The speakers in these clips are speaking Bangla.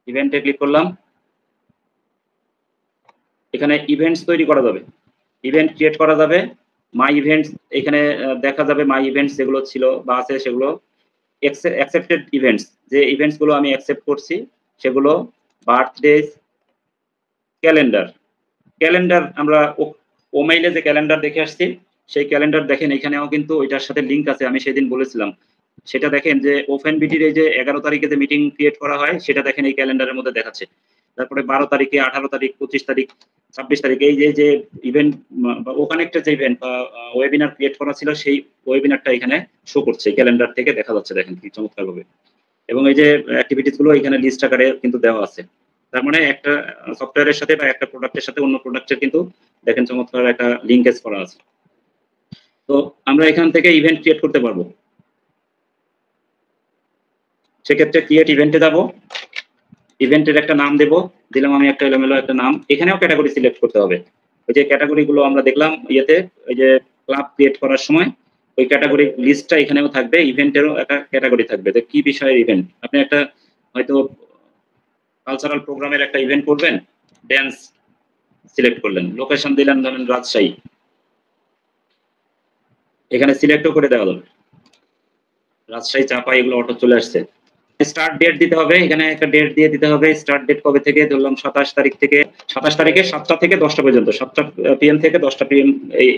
ইভেন্টে ক্লিক করলাম। এখানে ইভেন্টস তৈরি করা যাবে, ইভেন্ট ক্রিয়েট করা যাবে। মাই ইভেন্টস এখানে দেখা যাবে মাই ইভেন্টস যেগুলো ছিল বা আছে সেগুলো অ্যাকসেপ্টেড ইভেন্টস, যে ইভেন্টস গুলো আমি অ্যাকসেপ্ট করছি সেগুলো, বার্থডেজ, ক্যালেন্ডার। ক্যালেন্ডার আমরা ওমেইলে যে ক্যালেন্ডার দেখে আসছি সেই ক্যালেন্ডার দেখেন এখানেও কিন্তু ওইটার সাথে লিঙ্ক আছে, আমি সেদিন বলেছিলাম। সেটা দেখেন যে ওপেন বিটির এই যে 11 তারিখে যে মিটিং ক্রিয়েট করা হয় সেটা দেখেন এই ক্যালেন্ডারের মধ্যে দেখাচ্ছে। তারপরে 12 তারিখে, 18 তারিখ, 25 তারিখ, 26 তারিখ এই যে ইভেন্ট বা ওখানে একটা যে ইভেন্ট বা ওয়েবিনার ক্রিয়েট করা ছিল সেই ওয়েবিনারটা এখানে শো করছে, ক্যালেন্ডার থেকে দেখা যাচ্ছে, দেখেন কি চমৎকার ভাবে। এবং এই যে অ্যাক্টিভিটিস গুলো এখানে লিস্ট আকারে কিন্তু দেওয়া আছে। তার মানে একটা সফটওয়্যারের সাথে বা একটা প্রোডাক্টের সাথে অন্য প্রোডাক্টের কিন্তু দেখেন চমৎকার একটা লিঙ্কেজ করা আছে। তো আমরা এখান থেকে ইভেন্ট ক্রিয়েট করতে পারবো। সেক্ষেত্রে ক্রিয়েট ইভেন্টে যাব, ইভেন্টের একটা নাম দেব, দিলাম আমি একটা এলোমেলো একটা নাম। এখানেও ক্যাটাগরি সিলেক্ট করতে হবে। ওই যে ক্যাটাগরি গুলো আমরা দেখলাম ইয়েতে, ওই যে ক্লাব ক্রিয়েট করার সময় ওই ক্যাটাগরি লিস্টটা এখানেও থাকবে, ইভেন্টেরও একটা ক্যাটাগরি থাকবে যে কি বিষয়ের ইভেন্ট। আপনি একটা হয়তো কালচারাল প্রোগ্রামের একটা ইভেন্ট করবেন, ড্যান্স সিলেক্ট করলেন, লোকেশন দিলেন ধরেন রাজশাহী, এখানে সিলেক্টও করে দেওয়া যাবে, রাজশাহী, চাপা, এগুলো অটো চলে আসছে। স্টার্ট ডেট দিতে হবে, এখানে একটা ডেট দিয়ে দিতে হবে। স্টার্ট ডেট কবে থেকে, ধরলাম 27 তারিখ থেকে, 27 তারিখে 7টা থেকে 10টা পর্যন্ত, 7টা PM থেকে 10টা PM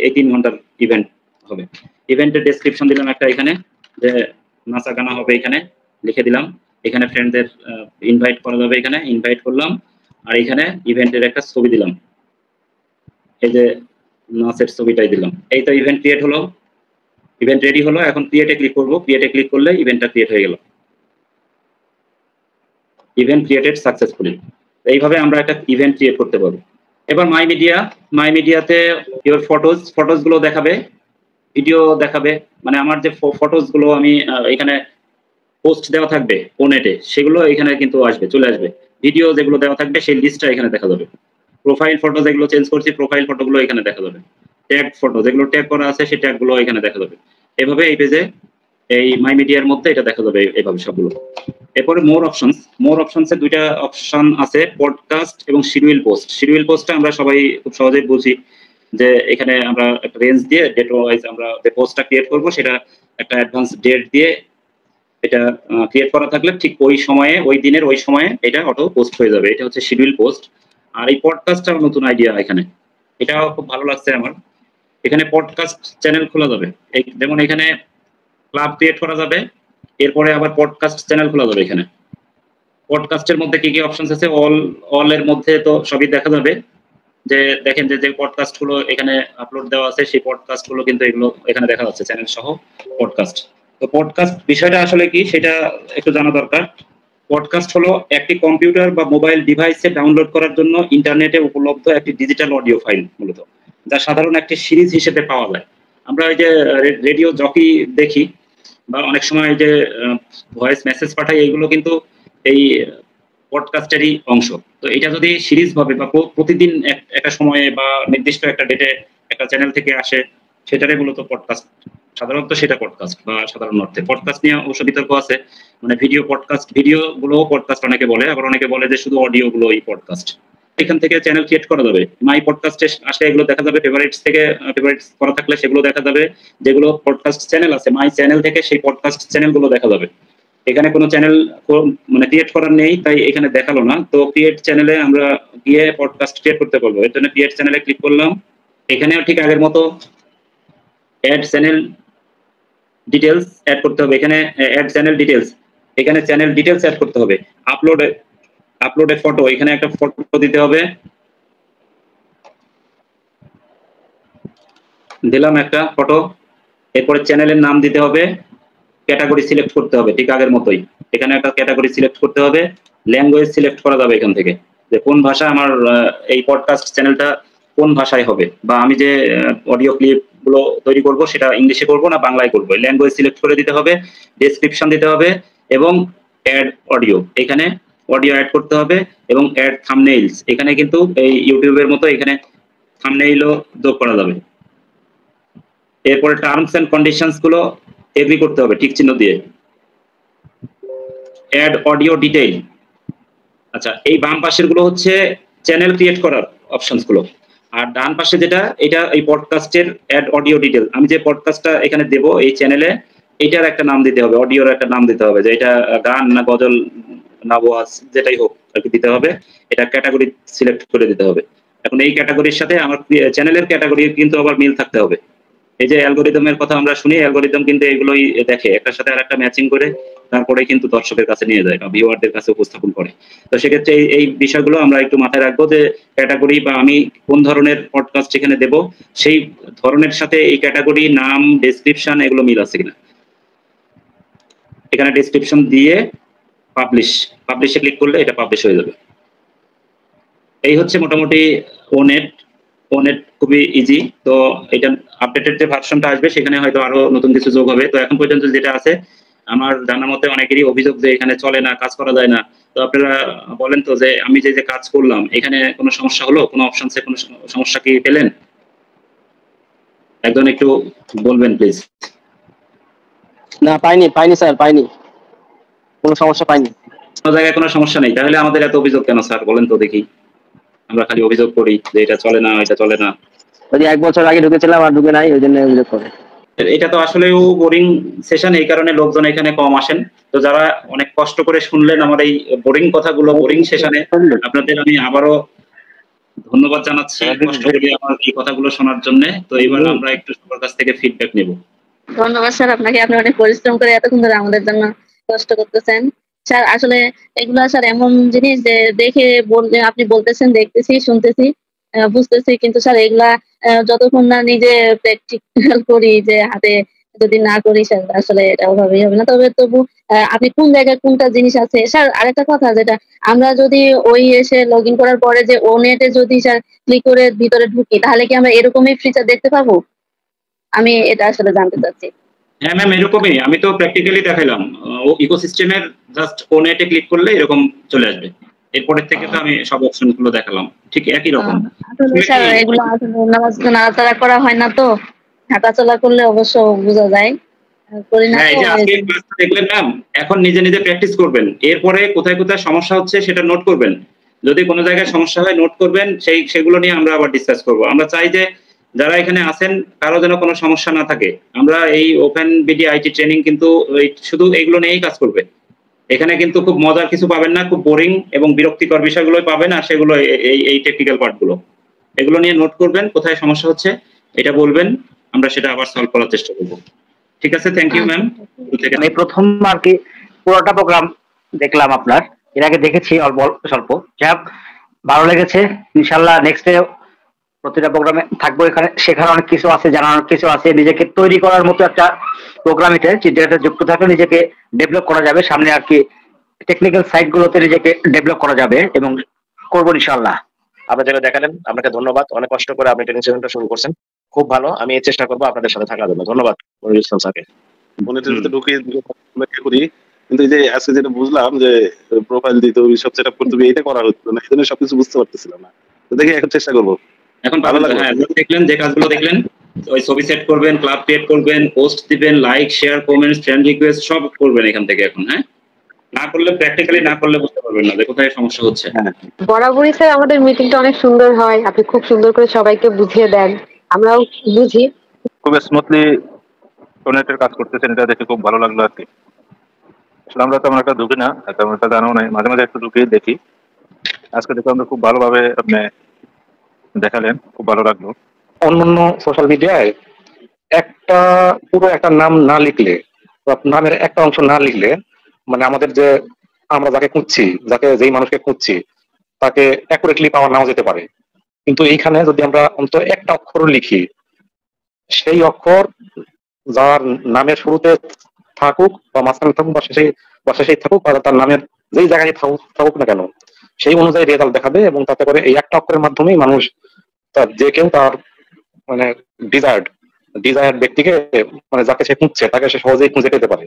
এই 3 ঘন্টার ইভেন্ট হবে। ইভেন্টের ডেসক্রিপশন দিলাম একটা এখানে, যে নাচা গানা হবে, এখানে লিখে দিলাম। এখানে ফ্রেন্ডদের ইনভাইট করা যাবে, এখানে ইনভাইট করলাম। আর এখানে ইভেন্টের একটা ছবি দিলাম, এই যে নাচের ছবিটাই দিলাম। এই তো ইভেন্ট ক্রিয়েট হলো, ইভেন্ট রেডি হলো। এখন ক্রিয়েটে ক্লিক করব, ক্রিয়েটে ক্লিক করলে ইভেন্টটা ক্রিয়েট হয়ে গেল। Event created successfully. এইভাবে আমরা একটা ইভেন্ট ক্রিয়েট করতে পারবো। এবার মাই মিডিয়া, মাই মিডিয়াতে ইওর ফটোজ গুলো দেখাবে, ভিডিও দেখাবে। মানে আমার যে ফটোজ গুলো আমি এখানে পোস্ট দেওয়া থাকবে ওনেটে, সেগুলো এখানে কিন্তু আসবে, চলে আসবে। ভিডিও যেগুলো দেওয়া থাকবে সেই লিস্টটা এখানে দেখা যাবে। প্রোফাইল ফটো যেগুলো চেঞ্জ করছি, প্রোফাইল ফটোগুলো এখানে দেখা যাবে। ট্যাগ ফটো যেগুলো ট্যাগ করা আছে সেই ট্যাগগুলো এখানে দেখা যাবে। এভাবে এই পেজে এই মাই মিডিয়ার মধ্যে এটা দেখা যাবে এইভাবে সবগুলো। এরপরে মোর অপশনসে দুইটা অপশন আছে, পডকাস্ট এবং শিডিউল পোস্ট। শিডিউল পোস্টটা আমরা সবাই খুব সহজেই বুঝি, যে এখানে আমরা একটা রেঞ্জ দিয়ে ডেট ওয়াইজ আমরা যে পোস্টটা ক্রিয়েট করব সেটা একটা অ্যাডভান্স ডেট দিয়ে এটা ক্রিয়েট করা থাকলে ঠিক ওই সময়ে, ওই দিনের ওই সময়ে এটা অটো পোস্ট হয়ে যাবে। এটা হচ্ছে শিডিউল পোস্ট। আর এই পডকাস্টটাও নতুন আইডিয়া এখানে, এটাও খুব ভালো লাগছে আমার। এখানে পডকাস্ট চ্যানেল খোলা যাবে, যেমন এখানে ক্লাব ক্রিয়েট করা যাবে, এরপরে আবার পডকাস্ট চ্যানেল খোলা যাবে। এখানে পডকাস্টের মধ্যে কি কি অপশনস আছে, অল এর মধ্যে তো সবই দেখা যাবে। যে দেখেন যে পডকাস্ট গুলো এখানে আপলোড দেওয়া আছে সেই পডকাস্ট গুলো কিন্তু এগুলো এখানে দেখা যাচ্ছে, চ্যানেল সহ পডকাস্ট। তো পডকাস্ট বিষয়টা আসলে কি সেটা একটু জানা দরকার। পডকাস্ট হলো একটি কম্পিউটার বা মোবাইল ডিভাইসে ডাউনলোড করার জন্য ইন্টারনেটে উপলব্ধ একটি ডিজিটাল অডিও ফাইল, মূলত যা সাধারণ একটি সিরিজ হিসেবে পাওয়া যায়। আমরা এই যে রেডিও জকি দেখি বা অনেক সময় যে ভয়েস মেসেজ পাঠাই, এগুলো কিন্তু এই পডকাস্টেরই অংশ। তো এটা যদি সিরিজ ভাবে বা প্রতিদিন একটা সময়ে বা নির্দিষ্ট একটা ডেটে একটা চ্যানেল থেকে আসে, সেটারে মূলত পডকাস্ট, সাধারণত সেটা পডকাস্ট বা সাধারণ অর্থে। পডকাস্ট নিয়ে অবশ্য বিতর্ক আছে, মানে ভিডিও পডকাস্ট, ভিডিও গুলো পডকাস্ট অনেকে বলে, আবার অনেকে বলে যে শুধু অডিও গুলো এই পডকাস্ট। এখান থেকে চ্যানেল ক্রিয়েট করা যাবে, মাই পডকাস্টে আসলে এগুলো দেখা যাবে। ফেভারিটস থেকে ফেভারিটস করা থাকলে সেগুলো দেখা যাবে। যেগুলো পডকাস্ট চ্যানেল আছে মাই চ্যানেল থেকে সেই পডকাস্ট চ্যানেল গুলো দেখা যাবে। এখানে কোনো চ্যানেল মানে ক্রিয়েট করার নেই, তাই এখানে দেখালো না। তো ক্রিয়েট চ্যানেলে আমরা গিয়ে পডকাস্ট ক্রিয়েট করতে পারবো। এর জন্য ক্রিয়েট চ্যানেলে ক্লিক করলাম। এখানেও ঠিক আগের মতো অ্যাড চ্যানেল ডিটেলস অ্যাড করতে হবে। এখানে অ্যাড চ্যানেল ডিটেলস, এখানে চ্যানেল ডিটেলস অ্যাড করতে হবে। আপলোড এ ফটো, এখানে একটা ফটো দিতে হবে, দিলাম একটা ফটো। এরপরে চ্যানেলের নাম দিতে হবে, ক্যাটাগরি সিলেক্ট করতে হবে ঠিক আগের মতোই। এখানে একটা ক্যাটাগরি সিলেক্ট করতে হবে, ল্যাঙ্গুয়েজ সিলেক্ট করা যাবে এখান থেকে, যে কোন ভাষা আমার এই পডকাস্ট চ্যানেলটা কোন ভাষায় হবে, বা আমি যে অডিও ক্লিপ গুলো তৈরি করব সেটা ইংলিশে করব না বাংলায় করব, ল্যাঙ্গুয়েজ সিলেক্ট করে দিতে হবে। ডেসক্রিপশন দিতে হবে এবং অ্যাড অডিও, এখানে অডিও অ্যাড করতে হবে। এবং অ্যাড থাম্বনেইলস, এখানে কিন্তু এই ইউটিউবের মতো এখানে থাম্বনেইলও যোগ করা যাবে। এরপরে টার্মস এন্ড কন্ডিশনস গুলো এগ্রি করতে হবে ঠিক চিহ্ন দিয়ে। অ্যাড অডিও ডিটেইল, আচ্ছা, এই বাম পাশের গুলো হচ্ছে চ্যানেল ক্রিয়েট করার অপশনস গুলো, আর ডান পাশে যেটা এটা এই পডকাস্টের অ্যাড অডিও ডিটেল। আমি যে পডকাস্টটা এখানে দেব এই চ্যানেলে, এটার একটা নাম দিতে হবে, অডিওর একটা নাম দিতে হবে, যে এটা গান না গজল না ওয়াজ যেটাই হোক আর কি দিতে হবে। এটা ক্যাটাগরি সিলেক্ট করে দিতে হবে। এখন এই ক্যাটাগরির সাথে আমার চ্যানেলের ক্যাটাগরি কিন্তু আবার মিল থাকতে হবে। এই যে অ্যালগরিদমের কথা আমরা শুনি, অ্যালগরিদম কিন্তু এগুলোই দেখে, একটার সাথে আর একটা ম্যাচিং করে তারপরে কিন্তু দর্শকের কাছে নিয়ে যায় বা ভিউয়ারদের কাছে উপস্থাপন করে। তো সেক্ষেত্রে এই বিষয়গুলো আমরা একটু মাথায় রাখবো, যে ক্যাটাগরি বা আমি কোন ধরনের পডকাস্ট এখানে দেব, সেই ধরনের সাথে এই ক্যাটাগরি, নাম, ডেসক্রিপশন এগুলো মিল আছে কিনা। এখানে ডেসক্রিপশন দিয়ে পাবলিশে ক্লিক করলে এটা পাবলিশ হয়ে যাবে। এই হচ্ছে মোটামুটি ওনেট খুবই ইজি। তো এটা আপডেটেড যে ভার্সনটা আসবে সেখানে হয়তো আরো নতুন কিছু যোগ হবে। তো এখন পর্যন্ত যেটা আছে আমার জানা মতে অনেকেরই অভিযোগ যে এখানে চলে না, কাজ করা যায় না। তো আপনারা বলেন তো যে আমি যে কাজ করলাম এখানে কোনো সমস্যা হলো, কোনো অপশনসে কোনো সমস্যা কি পেলেন? একজন একটু বলবেন প্লিজ। না, পাইনি স্যার, পাইনি, কোনো সমস্যা পাইনি। কোনো জায়গায় কোনো সমস্যা নেই, তাহলে আমাদের এত অভিযোগ কেন স্যার বলেন তো দেখি? আমরা খালি অভিযোগ করি যে এটা চলে না, এটা চলে না। ওই যে 1 বছর আগে ঢুকেছিলাম আর ঢুকে নাই, ওই জন্য অভিযোগ করে। এটা তো আসলেও বোরিং সেশন, এই কারণে লোকজন এখানে কম আসেন। তো যারা অনেক কষ্ট করে শুনলেন আমার এই বোরিং কথাগুলো বোরিং সেশনে, আপনাদের আমি আবারও ধন্যবাদ জানাচ্ছি কষ্ট করে আমার এই কথাগুলো শোনার জন্য। তো এবার আমরা একটু সবার কাছ থেকে ফিডব্যাক নেব। ধন্যবাদ স্যার আপনাকে, আপনি অনেক পরিশ্রম করে এতক্ষণ ধরে আমাদের জন্য কষ্ট করতেছেন স্যার। আসলে এগুলা স্যার এমন জিনিস যে দেখে বললে আপনি বলতেছেন, দেখতেছি, শুনতেছি, বুঝতেছি, কিন্তু স্যার এগুলা যতক্ষণ না নিজে প্র্যাকটিক্যাল করি, যে হাতে যদি না করি স্যার আসলে এটা ওভাবেই হবে না। তবু আপনি কোন জায়গায় কোনটা জিনিস আছে স্যার। আরেকটা কথা, যেটা আমরা যদি ওই এসে লগ ইন করার পরে যে ও নেটে যদি স্যার ক্লিক করে ভিতরে ঢুকি, তাহলে কি আমরা এরকমই ফিচার দেখতে পাবো? আমি এটা আসলে জানতে চাচ্ছি। হ্যাঁ ম্যাম, এরকমই আমি তো প্র্যাকটিক্যালি দেখাইলাম। ও ইকোসিস্টেমের জাস্ট ও নেটে ক্লিক করলে এরকম চলে আসবে। এরপরের থেকে তো আমি সব অপশন গুলো দেখালাম, ঠিক একই রকম। স্যার এগুলো আসলে নাড়াচাড়া করা হয় না, তো হাঁটাচলা করলে অবশ্য বোঝা যায়, করি না। হ্যাঁ, এই যে আজকে ক্লাসটা দেখলেন ম্যাম, এখন নিজে নিজে প্র্যাকটিস করবেন, এরপরে কোথায় কোথায় সমস্যা হচ্ছে সেটা নোট করবেন। যদি কোনো জায়গায় সমস্যা হয় নোট করবেন, সেগুলো নিয়ে আমরা আবার ডিসকাস করব। আমরা চাই যে যারা এখানে আছেন কারো যেন কোনো সমস্যা না থাকে। আমরা এই ওপেন বিডি আইটি ট্রেনিং কিন্তু শুধু এইগুলো নিয়েই কাজ করবে। এখানে কিন্তু খুব মজার কিছু পাবেন না, খুব বোরিং এবং বিরক্তিকর বিষয়গুলোই পাবেন, আর সেগুলো এই টেকনিক্যাল পার্টগুলো। এগুলো নিয়ে নোট করবেন, কোথায় সমস্যা হচ্ছে এটা বলবেন, আমরা সেটা আবার সলভ করার চেষ্টা করব। ঠিক আছে, থ্যাংক ইউ ম্যাম। আমি প্রথম আর কি পুরোটা প্রোগ্রাম দেখলাম আপনার, এর আগে দেখেছি অল্প স্বল্প, যা ভালো লেগেছে। ইনশাল্লাহ নেক্সট ডে প্রতিটা প্রোগ্রামে থাকবো। এখানে শেখার অনেক কিছু আছে, জানার অনেক কিছু আছে, নিজেকে তৈরি করার মতো একটা প্রোগ্রাম এটা, যেটাতে যুক্ত থাকলে নিজেকে ডেভেলপ করা যাবে। সামনে আর কি টেকনিক্যাল সাইট গুলোতে নিজেকে ডেভেলপ করা যাবে এবং করবো ইনশাল্লাহ। আপনি যেটা দেখালেন আপনাকে ধন্যবাদ। অনেক কষ্ট করে আপনি ট্রেনিং সেশনটা শুরু করছেন, খুব ভালো। আমি এই চেষ্টা করবো আপনাদের সাথে থাকার জন্য। ধন্যবাদ মনিরুল ইসলাম স্যারকে। মনিটরের ভিতরে ঢুকে করি, কিন্তু এই যে আজকে যেটা বুঝলাম যে প্রোফাইল দিতে হবে, সব সেটআপ করতে হবে, এটা করা হতো না, এই জন্য সবকিছু বুঝতে পারতেছিলাম না। তো দেখি এখন চেষ্টা করবো। এখন ভালো লাগলো। হ্যাঁ, দেখলেন যে কাজগুলো দেখলেন, ওই ছবি সেট করবেন, ক্লাব ক্রিয়েট করবেন, পোস্ট দিবেন, like, share, comments, friend request সব করবেন এখান থেকে এখন। হ্যাঁ, না করলে প্র্যাকটিক্যালি না করলে বুঝতে পারবেন না যে কোথায় সমস্যা হচ্ছে। বরাবরই স্যার আমাদের মিটিংটা অনেক সুন্দর হয়, আপনি খুব সুন্দর করে সবাইকে বুঝিয়ে দেন, আমরাও বুঝি। খুব স্মুথলি কোনেটের কাজ করতেছেন, এটা দেখে খুব ভালো লাগলো আর কি। আসলে আমরা তেমন একটা ঢুকি না, তেমন একটা জানাও নাই, মাঝে মাঝে একটু ঢুকিয়ে দেখি। আজকে দেখে আমরা খুব ভালোভাবে আপনি দেখালেন, খুব ভালো লাগলো। অন্যান্য সোশ্যাল মিডিয়ায় একটা পুরো একটা নাম না লিখলে, নামের একটা অংশ না লিখলে, মানে আমাদের যে আমরা যাকে খুঁজছি, যেই মানুষকে খুঁজছি তাকে অ্যাকুরেটলি পাওয়া নাও যেতে পারে। কিন্তু এইখানে যদি আমরা অন্তত একটা অক্ষর লিখি, সেই অক্ষর যার নামের শুরুতে থাকুক বা মাঝখানে থাকুক বা শেষেই থাকুক, বা তার নামের যেই জায়গায় থাকুক না কেন, সেই অনুযায়ী রেজাল্ট দেখাবে। এবং তাতে করে এই একটা অক্ষরের মাধ্যমেই মানুষ যে কেউ তার মানে ডিজায়ার্ড ব্যক্তিকে, মানে যাকে সে খুঁজছে তাকে সে সহজেই খুঁজে পেতে পারে।